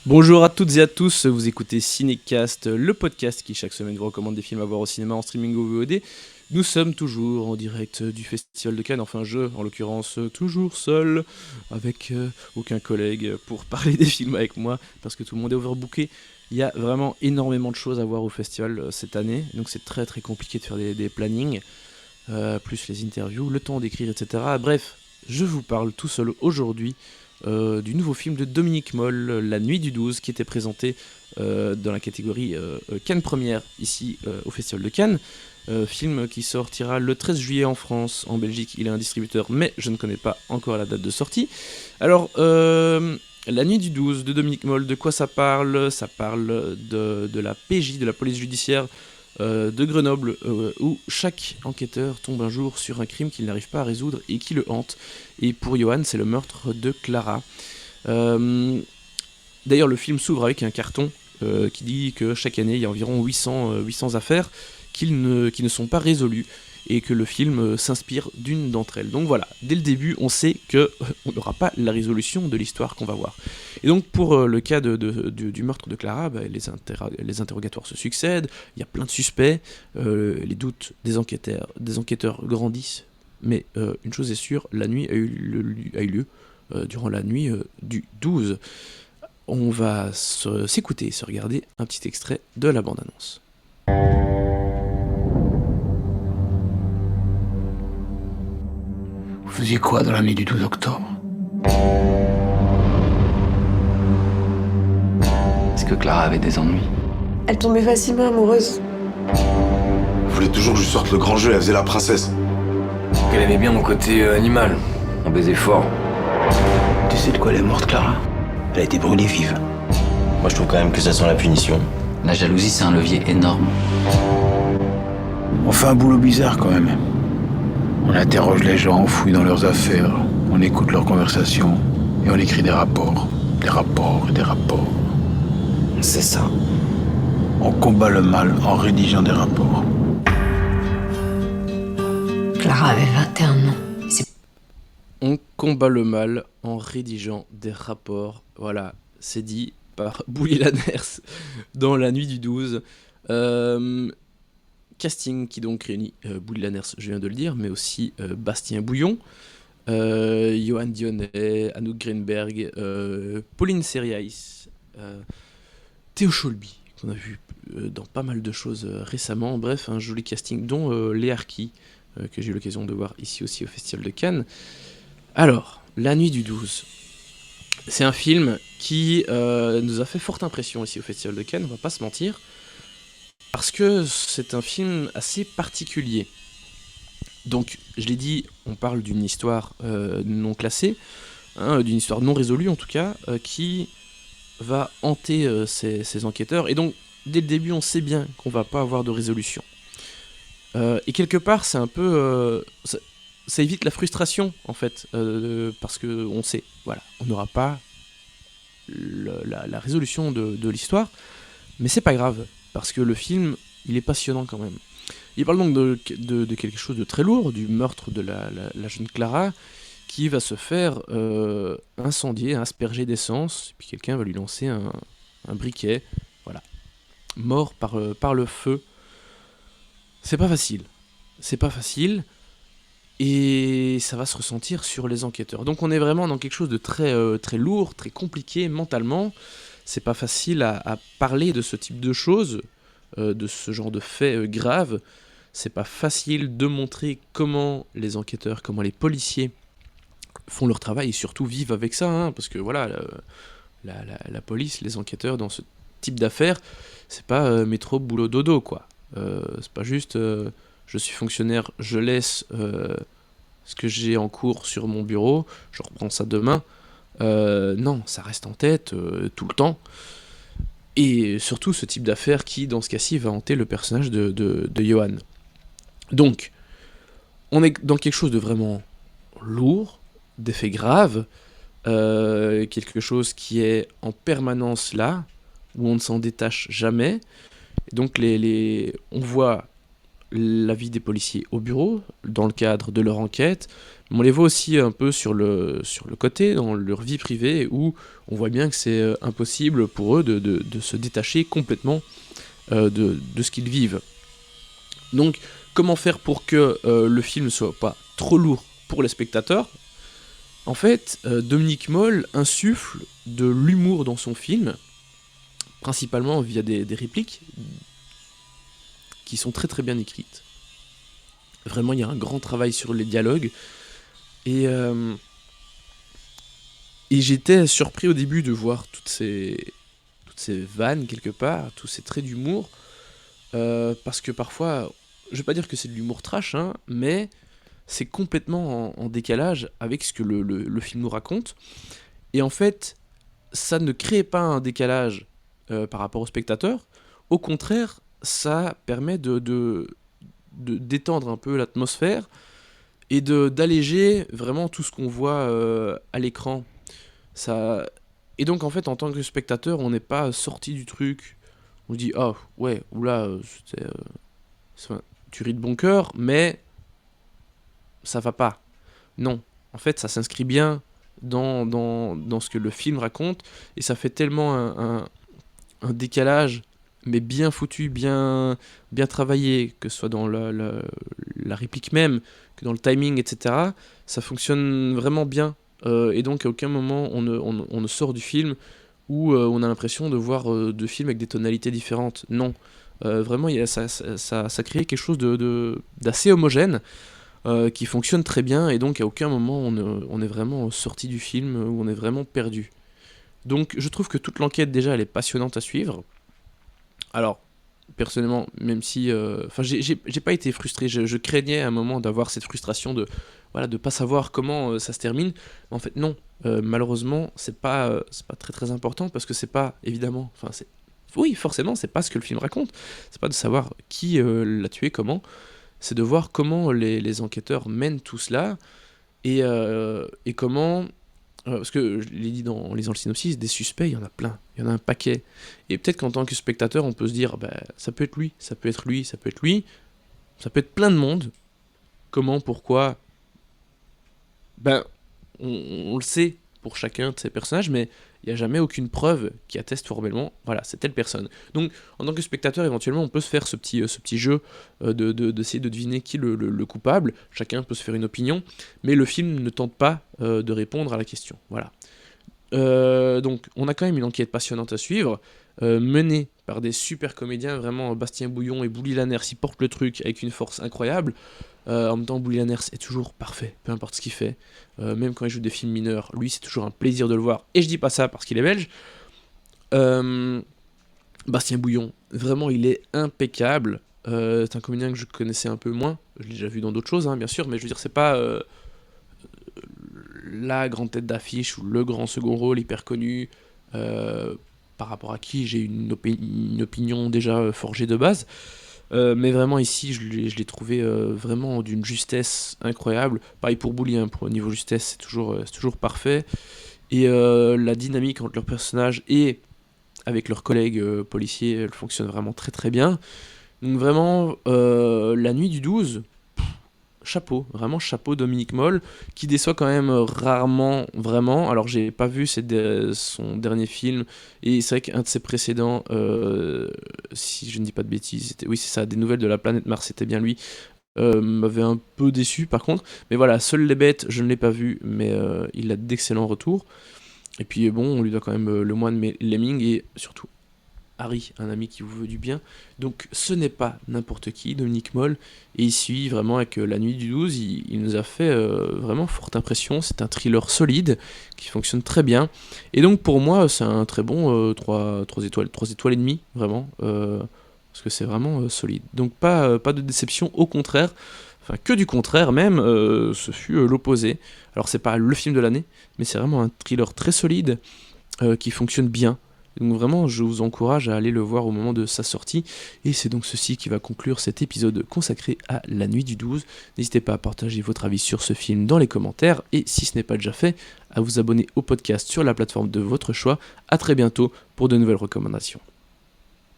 Bonjour à toutes et à tous, vous écoutez Cinécast, le podcast qui chaque semaine vous recommande des films à voir au cinéma, en streaming ou VOD. Nous sommes toujours en direct du Festival de Cannes, enfin je, en l'occurrence, toujours seul, avec aucun collègue pour parler des films avec moi, parce que tout le monde est overbooké. Il y a vraiment énormément de choses à voir au festival cette année, donc c'est très très compliqué de faire des plannings, plus les interviews, le temps d'écrire, etc. Bref, je vous parle tout seul aujourd'hui du nouveau film de Dominique Moll, La Nuit du 12, qui était présenté dans la catégorie Cannes Première, ici au Festival de Cannes. Film qui sortira le 13 juillet en France, en Belgique il est un distributeur, mais je ne connais pas encore la date de sortie. Alors, La Nuit du 12 de Dominique Moll, de quoi ça parle? Ça parle de la PJ, de la police judiciaire de Grenoble, où chaque enquêteur tombe un jour sur un crime qu'il n'arrive pas à résoudre et qui le hante. Et pour Johan, c'est le meurtre de Clara. Euh, D'ailleurs, le film s'ouvre avec un carton qui dit que chaque année, il y a environ 800 affaires qui ne sont pas résolues et que le film s'inspire d'une d'entre elles. Donc voilà, dès le début, on sait qu'on n'aura pas la résolution de l'histoire qu'on va voir. Et donc pour le cas du meurtre de Clara, les interrogatoires se succèdent, il y a plein de suspects, les doutes des enquêteurs grandissent, mais une chose est sûre, la nuit a eu lieu durant la nuit du 12. On va s'écouter et se regarder un petit extrait de la bande-annonce. Vous faisiez quoi dans la nuit du 12 octobre? Est-ce que Clara avait des ennuis? Elle tombait facilement amoureuse. Elle voulait toujours que je sorte le grand jeu, elle faisait la princesse. Elle aimait bien mon côté animal. On baisait fort. Tu sais de quoi elle est morte, Clara? Elle a été brûlée vive. Moi, je trouve quand même que ça sent la punition. La jalousie, c'est un levier énorme. On fait un boulot bizarre quand même. On interroge les gens, on fouille dans leurs affaires, on écoute leurs conversations et on écrit des rapports. Des rapports et des rapports. C'est ça. On combat le mal en rédigeant des rapports. Clara avait 21 ans. On combat le mal en rédigeant des rapports. Voilà, c'est dit par Bouli Lanners dans La Nuit du 12. Casting qui donc réunit Bouli Lanners, je viens de le dire, mais aussi Bastien Bouillon, Johan Dionnet, Anouk Greenberg, Pauline Seriaïs, Théo Cholby, qu'on a vu dans pas mal de choses récemment. Bref, un joli casting, dont Léa Arki, que j'ai eu l'occasion de voir ici aussi au Festival de Cannes. Alors, La Nuit du 12. C'est un film qui nous a fait forte impression ici au Festival de Cannes, on va pas se mentir, parce que c'est un film assez particulier. Donc, je l'ai dit, on parle d'une histoire non classée, d'une histoire non résolue en tout cas, qui va hanter ces enquêteurs, et donc, dès le début, on sait bien qu'on va pas avoir de résolution. Et quelque part, c'est un peu... ça évite la frustration en fait, parce que on sait, voilà, on n'aura pas la résolution de l'histoire, mais c'est pas grave, parce que le film, il est passionnant quand même. Il parle donc de quelque chose de très lourd, du meurtre de la jeune Clara, qui va se faire incendier, asperger d'essence, puis quelqu'un va lui lancer un briquet, voilà, mort par le feu. C'est pas facile, et ça va se ressentir sur les enquêteurs. Donc on est vraiment dans quelque chose de très lourd, très compliqué mentalement. C'est pas facile à parler de ce type de choses, de ce genre de faits graves. C'est pas facile de montrer comment les enquêteurs, comment les policiers font leur travail et surtout vivent avec ça, hein, parce que voilà, la police, les enquêteurs dans ce type d'affaires, c'est pas métro, boulot, dodo, quoi. C'est pas juste je suis fonctionnaire, je laisse ce que j'ai en cours sur mon bureau, je reprends ça demain. Non, ça reste en tête tout le temps. Et surtout ce type d'affaire qui, dans ce cas-ci, va hanter le personnage de Johan. Donc, on est dans quelque chose de vraiment lourd, d'effets graves, quelque chose qui est en permanence là, où on ne s'en détache jamais. Et donc on voit la vie des policiers au bureau, dans le cadre de leur enquête, mais on les voit aussi un peu sur le côté, dans leur vie privée, où on voit bien que c'est impossible pour eux de se détacher complètement de ce qu'ils vivent. Donc, comment faire pour que le film ne soit pas trop lourd pour les spectateurs ? En fait, Dominique Moll insuffle de l'humour dans son film, principalement via des répliques qui sont très très bien écrites. Vraiment, il y a un grand travail sur les dialogues. Et j'étais surpris au début de voir toutes ces vannes quelque part, tous ces traits d'humour, parce que parfois, je vais pas dire que c'est de l'humour trash, hein, mais c'est complètement en décalage avec ce que le film nous raconte. Et en fait, ça ne crée pas un décalage par rapport au spectateur. Au contraire, ça permet de détendre un peu l'atmosphère et d'alléger vraiment tout ce qu'on voit à l'écran. Et donc en fait, en tant que spectateur, on n'est pas sorti du truc, on se dit « Ah ouais, oula, c'est une tuerie de bon cœur, mais ça va pas. » Non, en fait, ça s'inscrit bien dans ce que le film raconte, et ça fait tellement un décalage, mais bien foutu, bien travaillé, que ce soit dans la réplique même, que dans le timing, etc. Ça fonctionne vraiment bien. Et donc à aucun moment on ne sort du film où on a l'impression de voir deux films avec des tonalités différentes. Non. Vraiment, ça crée quelque chose d'assez homogène, qui fonctionne très bien, et donc à aucun moment on est vraiment sorti du film, où on est vraiment perdu. Donc je trouve que toute l'enquête déjà elle est passionnante à suivre. Alors personnellement, même si j'ai pas été frustré, je craignais à un moment d'avoir cette frustration de pas savoir comment ça se termine. En fait non, malheureusement c'est pas très très important, parce que c'est pas évidemment, oui forcément c'est pas ce que le film raconte, c'est pas de savoir qui l'a tué, comment, c'est de voir comment les enquêteurs mènent tout cela, et comment... parce que je l'ai dit en lisant le synopsis, des suspects, il y en a plein, il y en a un paquet. Et peut-être qu'en tant que spectateur, on peut se dire, ça peut être lui, ça peut être lui, ça peut être lui, ça peut être plein de monde. Comment, pourquoi ? On le sait pour chacun de ces personnages, mais il n'y a jamais aucune preuve qui atteste formellement, voilà, c'est telle personne. Donc, en tant que spectateur, éventuellement, on peut se faire ce petit jeu d'essayer de deviner qui est le coupable. Chacun peut se faire une opinion, mais le film ne tente pas de répondre à la question. Voilà. Donc, on a quand même une enquête passionnante à suivre, menée par des super comédiens, vraiment. Bastien Bouillon et Bouli Lanners, ils portent le truc avec une force incroyable. En même temps, Bouli Lanners est toujours parfait, peu importe ce qu'il fait. Même quand il joue des films mineurs, lui, c'est toujours un plaisir de le voir. Et je dis pas ça parce qu'il est belge. Bastien Bouillon, vraiment, il est impeccable. C'est un comédien que je connaissais un peu moins. Je l'ai déjà vu dans d'autres choses, hein, bien sûr, mais je veux dire, c'est pas la grande tête d'affiche ou le grand second rôle hyper connu, par rapport à qui j'ai une opinion déjà forgée de base. Mais vraiment ici je l'ai trouvé vraiment d'une justesse incroyable. Pareil pour Bouli, hein, pour niveau justesse c'est toujours parfait. Et la dynamique entre leurs personnages et avec leurs collègues policiers, elle fonctionne vraiment très très bien. Donc vraiment, La Nuit du 12, chapeau, vraiment chapeau Dominique Moll, qui déçoit quand même rarement, vraiment. Alors j'ai pas vu son dernier film, et c'est vrai qu'un de ses précédents, si je ne dis pas de bêtises, oui c'est ça, Des Nouvelles de la Planète Mars, c'était bien lui, m'avait un peu déçu par contre. Mais voilà, Seules les bêtes, je ne l'ai pas vu, mais il a d'excellents retours. Et puis bon, on lui doit quand même Le Moine Lemming, et surtout Harry, un ami qui vous veut du bien. Donc ce n'est pas n'importe qui, Dominique Moll, et ici vraiment avec La Nuit du 12, il nous a fait vraiment forte impression. C'est un thriller solide qui fonctionne très bien, et donc pour moi c'est un très bon 3 étoiles et demie, vraiment, parce que c'est vraiment solide. Donc pas de déception, au contraire, enfin que du contraire même, ce fut l'opposé. Alors c'est pas le film de l'année, mais c'est vraiment un thriller très solide qui fonctionne bien. Donc vraiment, je vous encourage à aller le voir au moment de sa sortie. Et c'est donc ceci qui va conclure cet épisode consacré à La Nuit du 12. N'hésitez pas à partager votre avis sur ce film dans les commentaires. Et si ce n'est pas déjà fait, à vous abonner au podcast sur la plateforme de votre choix. A très bientôt pour de nouvelles recommandations.